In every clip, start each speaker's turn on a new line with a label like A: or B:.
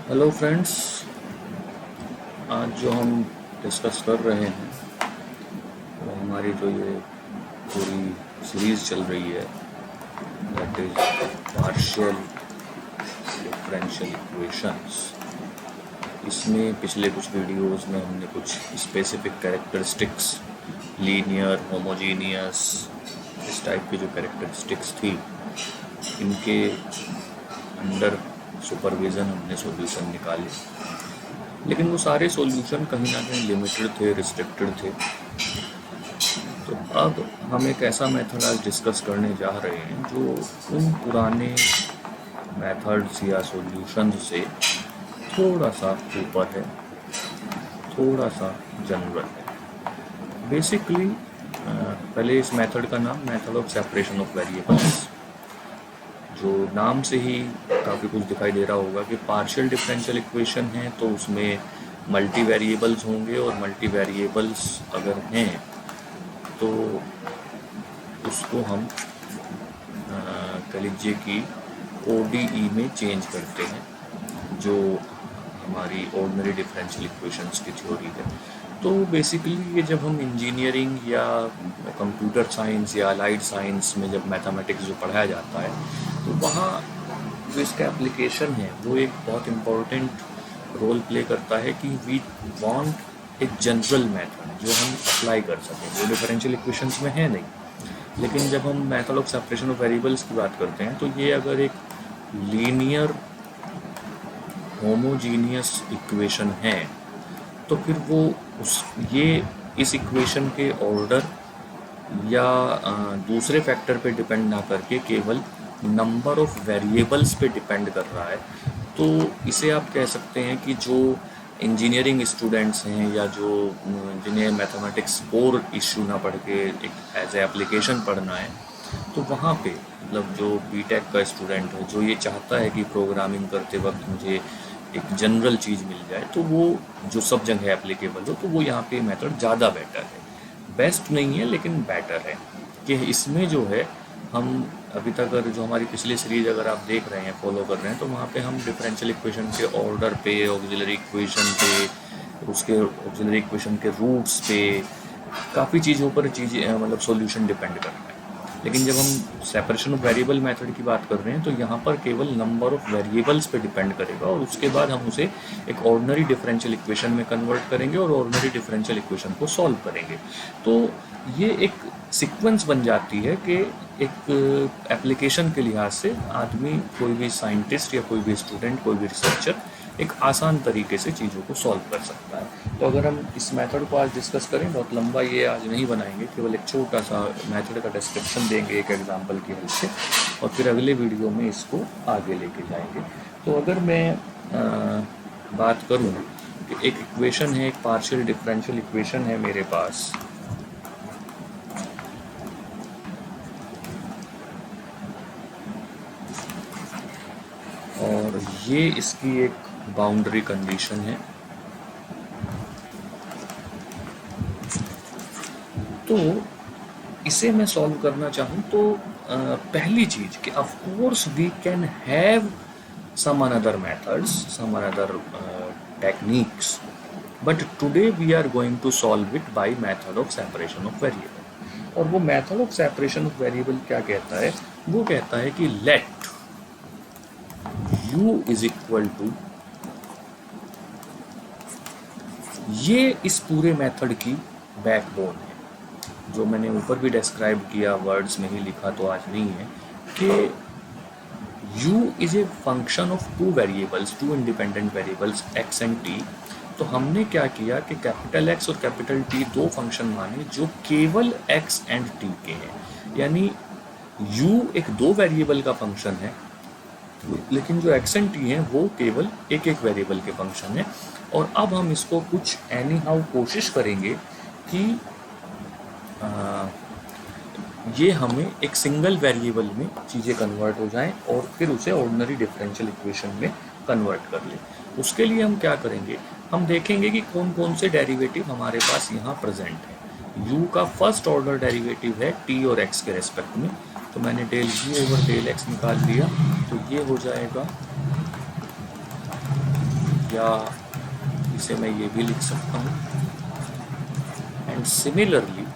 A: Hello friends. आज जो हम डिस्कस कर रहे हैं वो हमारी जो ये पूरी सीरीज़ चल रही है, that is partial differential equations. इसमें पिछले कुछ वीडियोस में हमने कुछ स्पेसिफिक कैरेक्टरिस्टिक्स, लीनियर, होमोजीनियस, इस टाइप की जो कैरेक्टरिस्टिक्स थी, इनके अंडर सुपरविज़न हमने सॉल्यूशन निकाले। लेकिन वो सारे सॉल्यूशन कहीं ना कहीं लिमिटेड थे, रिस्ट्रिक्टेड थे। तो अब हम एक ऐसा मेथड आज डिस्कस करने जा रहे हैं जो उन पुराने मेथड्स या सॉल्यूशंस से थोड़ा सा ऊपर है, थोड़ा सा जनरल है। बेसिकली पहले इस मेथड का नाम method of separation of variables, जो नाम से ही काफ़ी कुछ दिखाई दे रहा होगा कि पार्शियल डिफरेंशियल इक्वेशन है तो उसमें मल्टी वेरिएबल्स होंगे, और मल्टी वेरिएबल्स अगर हैं तो उसको हम कह लीजिए कि ODE में चेंज करते हैं, जो हमारी ऑर्डिनरी डिफरेंशियल इक्वेशंस की थ्योरी है। तो बेसिकली ये जब हम इंजीनियरिंग या कंप्यूटर साइंस या अलाइड साइंस में जब मैथमेटिक्स जो पढ़ाया जाता है, तो वहाँ जो इसका एप्लीकेशन है वो एक बहुत इम्पोर्टेंट रोल प्ले करता है कि वी वांट एक जनरल मेथड जो हम अप्लाई कर सकें, जो डिफरेंशियल इक्वेशंस में है नहीं। लेकिन जब हम method of separation of variables की बात करते हैं तो ये अगर एक लीनियर होमोजीनियस इक्वेशन है तो फिर वो ये इस इक्वेशन के ऑर्डर या दूसरे फैक्टर पे डिपेंड ना करके केवल नंबर ऑफ वेरिएबल्स पे डिपेंड कर रहा है। तो इसे आप कह सकते हैं कि जो इंजीनियरिंग स्टूडेंट्स हैं या जो जिन्हें मैथमेटिक्स कोर इश्यू ना पढ़ के एक एज ए एप्लीकेशन पढ़ना है, तो वहाँ पे मतलब जो बीटेक का स्टूडेंट है जो ये चाहता है कि प्रोग्रामिंग करते वक्त मुझे एक जनरल चीज़ मिल जाए, तो वो जो सब जगह एप्लीकेबल हो, तो वो यहाँ पे मेथड ज़्यादा बेटर है। बेस्ट नहीं है लेकिन बेटर है कि इसमें जो है हम अभी तक अगर जो हमारी पिछली सीरीज अगर आप देख रहे हैं, फॉलो कर रहे हैं, तो वहाँ पे हम डिफरेंशियल इक्वेशन के ऑर्डर पे, ऑक्सिलरी इक्वेशन पे, उसके ऑक्सिलरी इक्वेशन के रूट्स पे, काफ़ी चीज़ों पर चीज़ें मतलब सॉल्यूशन डिपेंड करता है। लेकिन जब हम सेपरेशन ऑफ वेरिएबल मेथड की बात कर रहे हैं तो यहाँ पर केवल नंबर ऑफ वेरिएबल्स पे डिपेंड करेगा, और उसके बाद हम उसे एक ऑर्डिनरी डिफरेंशियल इक्वेशन में कन्वर्ट करेंगे और ऑर्डिनरी डिफरेंशियल इक्वेशन को सॉल्व करेंगे। तो ये एक सीक्वेंस बन जाती है कि एक एप्लीकेशन के लिहाज से आदमी, कोई भी साइंटिस्ट या कोई भी स्टूडेंट, कोई भी रिसर्चर एक आसान तरीके से चीज़ों को सॉल्व कर सकता है। तो अगर हम इस मेथड को आज डिस्कस करें, बहुत लंबा ये आज नहीं बनाएंगे, केवल एक छोटा सा मेथड का डिस्क्रिप्शन देंगे एक एग्जांपल की हेल्प से, और फिर अगले वीडियो में इसको आगे लेके जाएंगे। तो अगर मैं बात करूं कि एक इक्वेशन है, एक पार्शियल डिफरेंशियल इक्वेशन है मेरे पास, और ये इसकी एक बाउंड्री कंडीशन है। तो इसे मैं सॉल्व करना चाहूँ तो पहली चीज़ कि of course we can have some another methods, some another techniques, but today we are going to solve it by method of separation of variable। और वो method of separation of variable क्या कहता है? वो कहता है कि let u is equal to, ये इस पूरे मेथड की बैकबोन है, जो मैंने ऊपर भी डिस्क्राइब किया, वर्ड्स में ही लिखा तो आज नहीं है, कि u is a function of two variables, two independent variables x and t। तो हमने क्या किया कि कैपिटल X और कैपिटल T दो फंक्शन माने जो केवल x एंड t के हैं, यानी u एक दो वेरिएबल का फंक्शन है, लेकिन जो x एंड t हैं वो केवल एक एक वेरिएबल के फंक्शन है। और अब हम इसको कुछ एनी हाउ कोशिश करेंगे कि ये हमें एक सिंगल वेरिएबल में चीज़ें कन्वर्ट हो जाएं और फिर उसे ऑर्डिनरी डिफरेंशियल इक्वेशन में कन्वर्ट कर लें। उसके लिए हम क्या करेंगे, हम देखेंगे कि कौन कौन से डेरिवेटिव हमारे पास यहाँ प्रेजेंट है। u का फर्स्ट ऑर्डर डेरिवेटिव है t और x के रेस्पेक्ट में, तो मैंने del u over del x निकाल लिया, तो ये हो जाएगा या इसे मैं ये भी लिख सकता हूँ। एंड सिमिलरली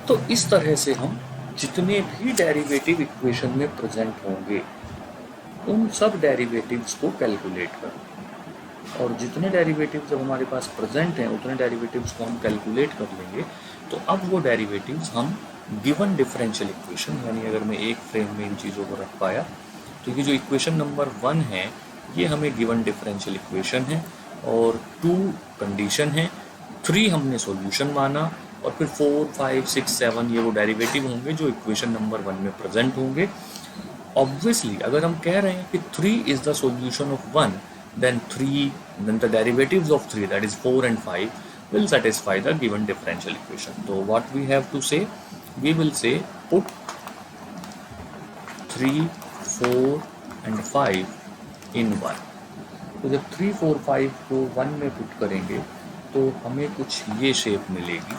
A: तो इस तरह से हम जितने भी डेरिवेटिव इक्वेशन में प्रेजेंट होंगे उन सब डेरिवेटिव्स को कैलकुलेट करें, और जितने डेरिवेटिव्स जब हमारे पास प्रेजेंट हैं उतने डेरिवेटिव्स को हम कैलकुलेट कर लेंगे। तो अब वो डेरिवेटिव्स हम गिवन डिफरेंशियल इक्वेशन, यानी अगर मैं एक फ्रेम में इन चीज़ों को रख पाया तो ये जो इक्वेशन नंबर 1 है ये हमें गिवन डिफरेंशियल इक्वेशन है, और 2 कंडीशन है, 3 हमने सॉल्यूशन माना, और फिर 4, 5, 6, 7 ये वो डेरिवेटिव होंगे जो इक्वेशन नंबर 1 में प्रेजेंट होंगे। ऑब्वियसली अगर हम कह रहे हैं कि 3 is the solution of 1, then the derivatives of 3, that is 4 and 5, will satisfy the given differential equation. So what we have to say, we will say put 3, 4 and 5 in 1. तो जब 3, 4, 5 को 1 में पुट करेंगे तो हमें कुछ ये शेप मिलेगी।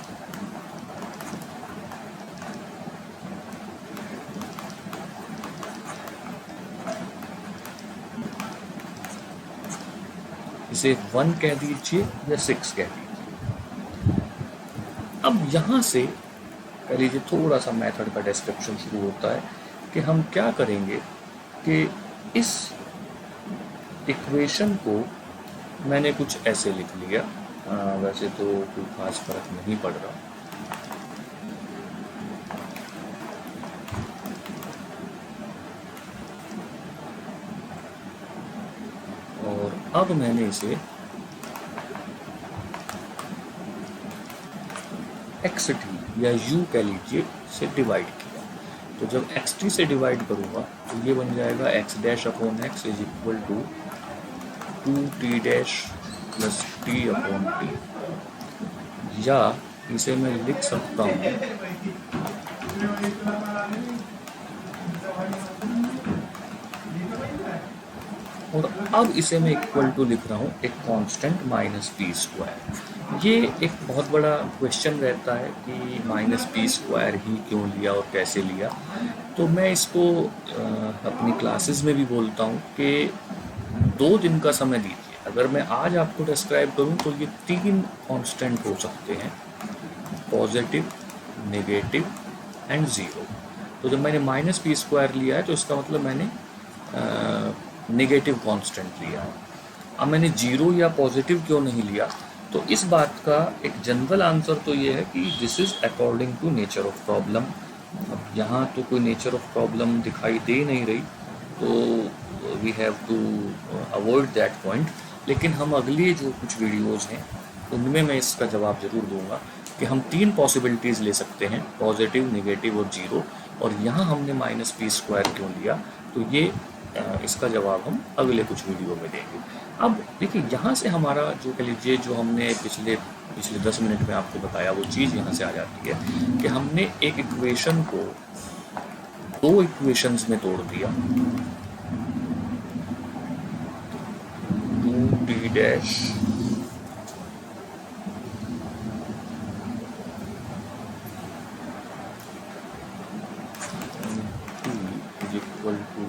A: इसे 1 कह दीजिए या 6 कह दीजिए। अब यहाँ से कह लीजिए थोड़ा सा मेथड का डिस्क्रिप्शन शुरू होता है कि हम क्या करेंगे कि इस इक्वेशन को मैंने कुछ ऐसे लिख लिया, वैसे तो कोई खास फर्क नहीं पड़ रहा, और अब मैंने इसे xt या u कह लीजिए से डिवाइड किया। तो जब xt से डिवाइड करूँगा तो ये बन जाएगा x dash upon x is equal to 2t dash plus t upon t, या इसे मैं लिख सकता हूँ और अब इसे मैं इक्वल टू लिख रहा हूँ एक कांस्टेंट माइनस पी स्क्वायर। ये एक बहुत बड़ा क्वेश्चन रहता है कि माइनस पी स्क्वायर ही क्यों लिया और कैसे लिया। तो मैं इसको अपनी क्लासेस में भी बोलता हूँ कि 2 दिन का समय दीजिए। अगर मैं आज आपको डिस्क्राइब करूँ तो ये 3 कांस्टेंट हो सकते हैं, पॉजिटिव, नेगेटिव एंड ज़ीरो। तो जब मैंने माइनस पी स्क्वायर लिया है तो इसका मतलब मैंने नेगेटिव कांस्टेंट लिया है। अब मैंने जीरो या पॉजिटिव क्यों नहीं लिया, तो इस बात का एक जनरल आंसर तो ये है कि this is according to nature of problem. अब यहाँ तो कोई नेचर ऑफ प्रॉब्लम दिखाई दे नहीं रही, तो we have to avoid that point. लेकिन हम अगली जो कुछ वीडियोज़ हैं उनमें मैं इसका जवाब ज़रूर दूंगा कि हम 3 पॉसिबिलिटीज़ ले सकते हैं, पॉजिटिव, नेगेटिव और जीरो, और यहाँ हमने माइनस पी स्क्वायर क्यों लिया, तो ये इसका जवाब हम अगले कुछ वीडियो में देंगे। अब देखिए यहाँ से हमारा जो कह लीजिए जो हमने पिछले 10 मिनट में आपको बताया वो चीज़ यहाँ से आ जाती है कि हमने एक इक्वेशन को 2 इक्वेशंस में तोड़ दिया, 2t dash is equal to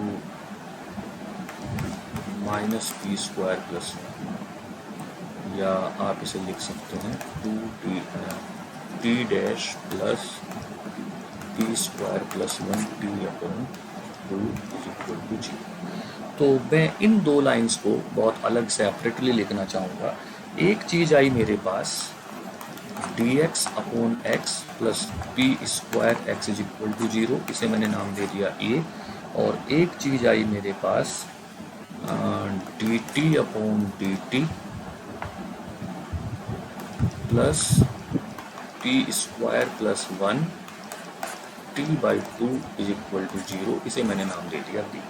A: minus P square plus 1, या आप इसे लिख सकते हैं 2t dash plus P square plus 1t upon 2 is equal to 0। तो मैं इन 2 लाइंस को बहुत अलग सेपरेटली लिखना चाहूँगा। एक चीज़ आई मेरे पास dx upon x plus P square x is equal to 0, इसे मैंने नाम दे दिया a, और एक चीज़ आई मेरे पास dt upon dt plus P square plus 1 t by 2 is equal to 0, इसे मैंने नाम दे दिया d।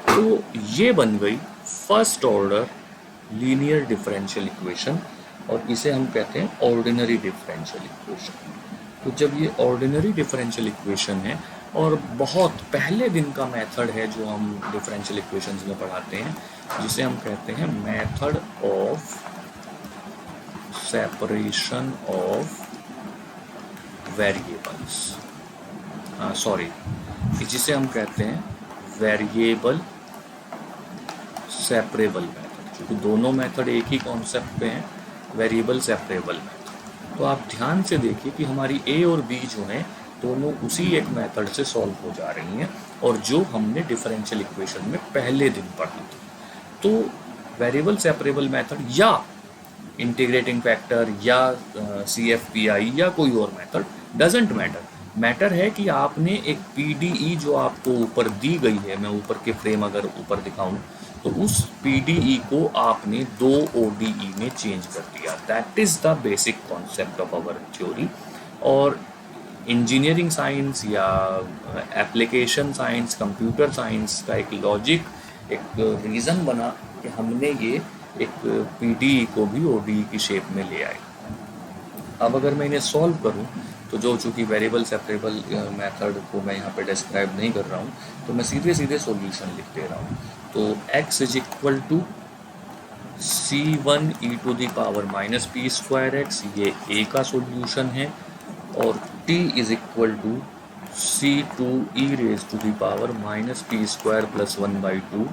A: तो ये बन गई first order linear differential equation, और इसे हम कहते हैं ऑर्डिनरी डिफरेंशियल इक्वेशन। तो जब ये ऑर्डिनरी डिफरेंशियल इक्वेशन है और बहुत पहले दिन का मेथड है जो हम डिफरेंशियल इक्वेशंस में पढ़ाते हैं, जिसे हम कहते हैं method of separation of variables, sorry, जिसे हम कहते हैं वेरिएबल सेपरेबल मेथड, क्योंकि दोनों मेथड एक ही कॉन्सेप्ट पे हैं, वेरिएबल सेपरेबल मेथड। तो आप ध्यान से देखिए कि हमारी ए और बी जो हैं दोनों उसी एक मेथड से सॉल्व हो जा रही हैं, और जो हमने डिफरेंशियल इक्वेशन में पहले दिन पढ़ा था। तो वेरिएबल सेपरेबल मेथड या इंटीग्रेटिंग फैक्टर या CFPI या कोई और मेथड, डजेंट मैटर। मैटर है कि आपने एक PDE जो आपको ऊपर दी गई है, मैं ऊपर के फ्रेम अगर ऊपर दिखाऊं तो उस PDE को आपने 2 ODE में चेंज कर दिया। That is the basic concept of our theory. और इंजीनियरिंग साइंस या एप्लीकेशन साइंस, कंप्यूटर साइंस का एक लॉजिक, एक रीज़न बना कि हमने ये एक PDE को भी ODE की शेप में ले आए। अब अगर मैं इन्हें सॉल्व करूं तो जो चूँकि वेरिएबल सेपरेबल मेथड को मैं यहाँ पे डिस्क्राइब नहीं कर रहा हूँ, तो मैं सीधे सीधे सॉल्यूशन लिख दे रहा हूँ। तो x is equal to C1 e to the power minus P square X, ये a का सॉल्यूशन है, और t is equal to C2 e raise to the power minus P square plus 1/2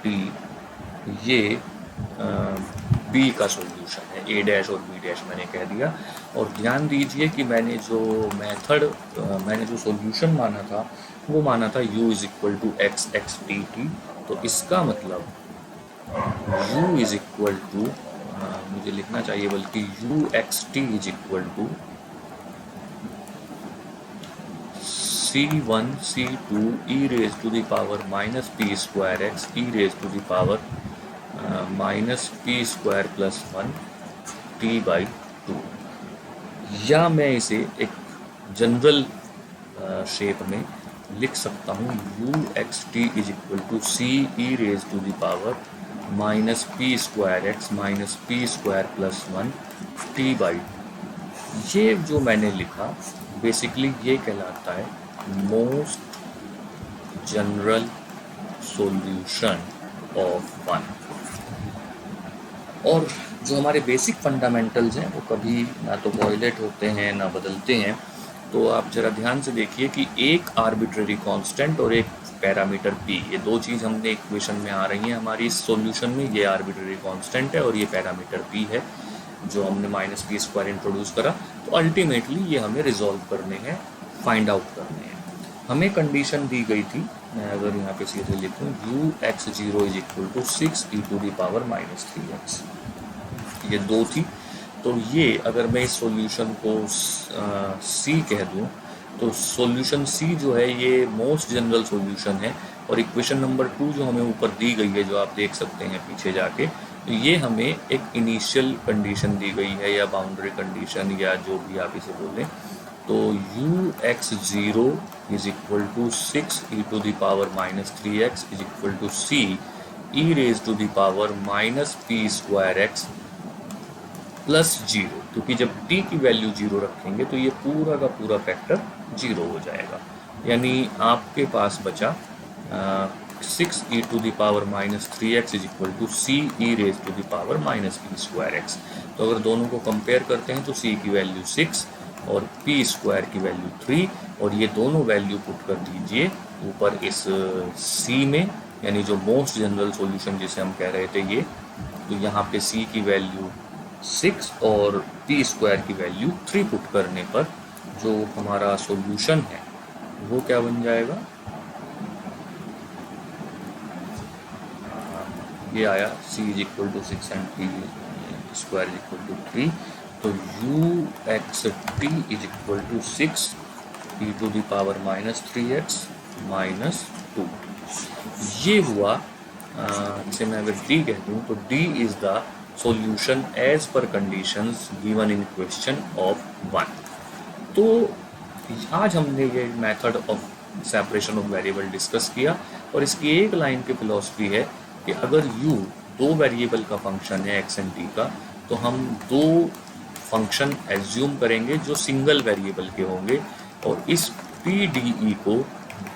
A: t, ये b का solution है। a dash और b dash मैंने कह दिया। और ध्यान दीजिए कि मैंने जो मेथड, मैंने जो सॉल्यूशन माना था वो माना था u is equal to X X T T. तो इसका मतलब u इज इक्वल टू, मुझे लिखना चाहिए बल्कि u X T is equal to C1 C2 e raise to the power minus P square X e raise to the power minus P square plus 1 t/2। या मैं इसे एक general shape में लिख सकता हूँ u X T is equal to C e raise to the power minus P square X minus P square plus 1 t/2। ये जो मैंने लिखा बेसिकली ये कहलाता है most general solution of one. और जो हमारे बेसिक फंडामेंटल्स हैं वो कभी ना तो वॉयलेट होते हैं ना बदलते हैं। तो आप जरा ध्यान से देखिए कि एक आर्बिट्ररी कांस्टेंट और एक पैरामीटर p, ये दो चीज़ हमने इक्वेशन में आ रही हैं हमारी इस सॉल्यूशन में। ये आर्बिट्ररी कांस्टेंट है और ये पैरामीटर p है जो हमने माइनस पी स्क्वायर इंट्रोड्यूस करा। तो अल्टीमेटली ये हमें रिजॉल्व करने हैं, फाइंड आउट करने हैं। हमें कंडीशन दी गई थी, मैं अगर यहाँ पे सीधे लिखूँ u(x0) is equal to 6 e to the power minus 3x, ये 2 थी। तो ये अगर मैं इस सॉल्यूशन को C कह दूँ तो सॉल्यूशन C जो है ये मोस्ट जनरल सॉल्यूशन है। और इक्वेशन नंबर 2 जो हमें ऊपर दी गई है, जो आप देख सकते हैं पीछे जाके, तो ये हमें एक इनिशियल कंडीशन दी गई है या बाउंड्री कंडीशन या जो भी आप इसे बोलें। तो u(x0) is equal to 6 e to the power minus 3x is equal to C e raise to the power minus P square X plus 0, क्योंकि जब t की वैल्यू 0 रखेंगे तो ये पूरा का पूरा फैक्टर 0 हो जाएगा। यानी आपके पास बचा 6 e to the power minus 3x is equal to C e raise to the power minus P square X. तो अगर दोनों को कंपेयर करते हैं तो C की वैल्यू 6 और p स्क्वायर की वैल्यू 3, और ये दोनों वैल्यू पुट कर दीजिए ऊपर इस C में, यानी जो मोस्ट जनरल सॉल्यूशन जिसे हम कह रहे थे ये। तो यहाँ पे C की वैल्यू 6 और p स्क्वायर की वैल्यू 3 पुट करने पर जो हमारा सॉल्यूशन है वो क्या बन जाएगा, ये आया C is equal to 6 and p square is equal to 3। तो u(x_t) is equal to 6 e to the power minus 3x minus 2। ये हुआ, इसे मैं अगर d कह दूँ तो d is the solution as per conditions given in question of 1। तो आज हमने ये method of separation of variable discuss किया, और इसकी एक लाइन की फिलॉसफी है कि अगर u दो वेरिएबल का फंक्शन है x एंड t का, तो हम दो फंक्शन एज्यूम करेंगे जो सिंगल वेरिएबल के होंगे, और इस PDE को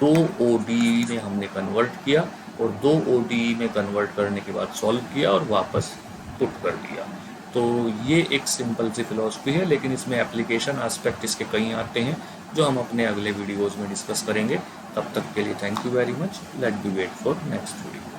A: 2 ODE में हमने कन्वर्ट किया और 2 ODE में कन्वर्ट करने के बाद सॉल्व किया और वापस पुट कर दिया। तो ये एक सिंपल सी फिलॉसफी है, लेकिन इसमें एप्लीकेशन एस्पेक्ट इसके कई आते हैं जो हम अपने अगले वीडियोज़ में डिस्कस करेंगे। तब तक के लिए thank you very much. Let be wait for next video.